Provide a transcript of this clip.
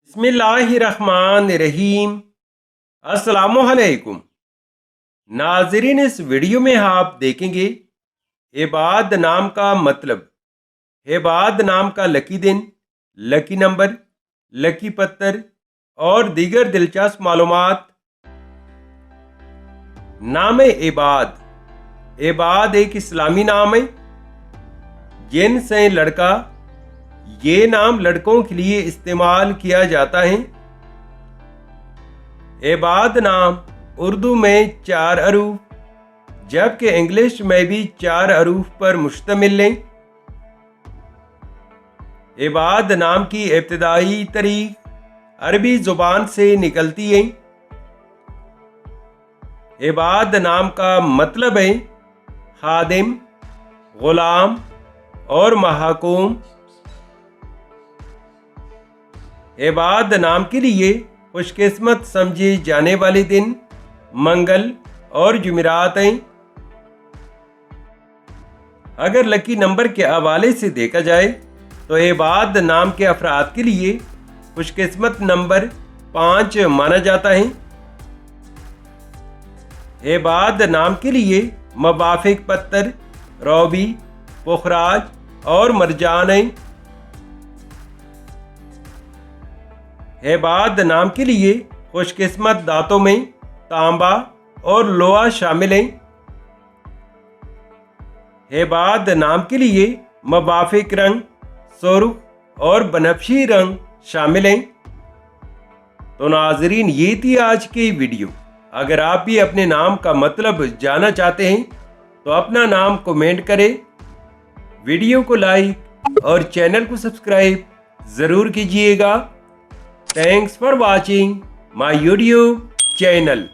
बिस्मिल्लाहिर्रहमानिर्रहीम। अस्सलामुअलैकुम नाजरीन, इस वीडियो में आप देखेंगे इबाद नाम का मतलब, इबाद नाम का लकी दिन, लकी नंबर, लकी पत्थर और दीगर दिलचस्प मालूमात। नाम इबाद। इबाद एक इस्लामी नाम है। जिन्स है लड़का। ये नाम लड़कों के लिए इस्तेमाल किया जाता है। इबाद नाम उर्दू में 4 हरूफ जबकि इंग्लिश में भी 4 हरूफ पर मुश्तमिल है। इबाद नाम की इब्तिदाई तारीख अरबी जुबान से निकलती है। इबाद नाम का मतलब है खादिम, गुलाम और महकूम। इबाद नाम के लिए खुशकिस्मत समझे जाने वाले दिन मंगल और जुमेरात हैं। अगर लकी नंबर के हवाले से देखा जाए तो इबाद नाम के अफराद के लिए खुशकिस्मत नंबर 5 माना जाता है। इबाद नाम के लिए मुवाफिक पत्थर रौबी, पुखराज और मरजान हैं। इबाद नाम के लिए खुशकिस्मत दांतों में तांबा और लोहा शामिल हैं। इबाद नाम के लिए मुवाफिक रंग सुर्ख और बनफशी रंग शामिल हैं। तो नाजरीन, ये थी आज की वीडियो। अगर आप भी अपने नाम का मतलब जानना चाहते हैं तो अपना नाम कमेंट करें, वीडियो को लाइक और चैनल को सब्सक्राइब ज़रूर कीजिएगा। Thanks for watching my YouTube channel.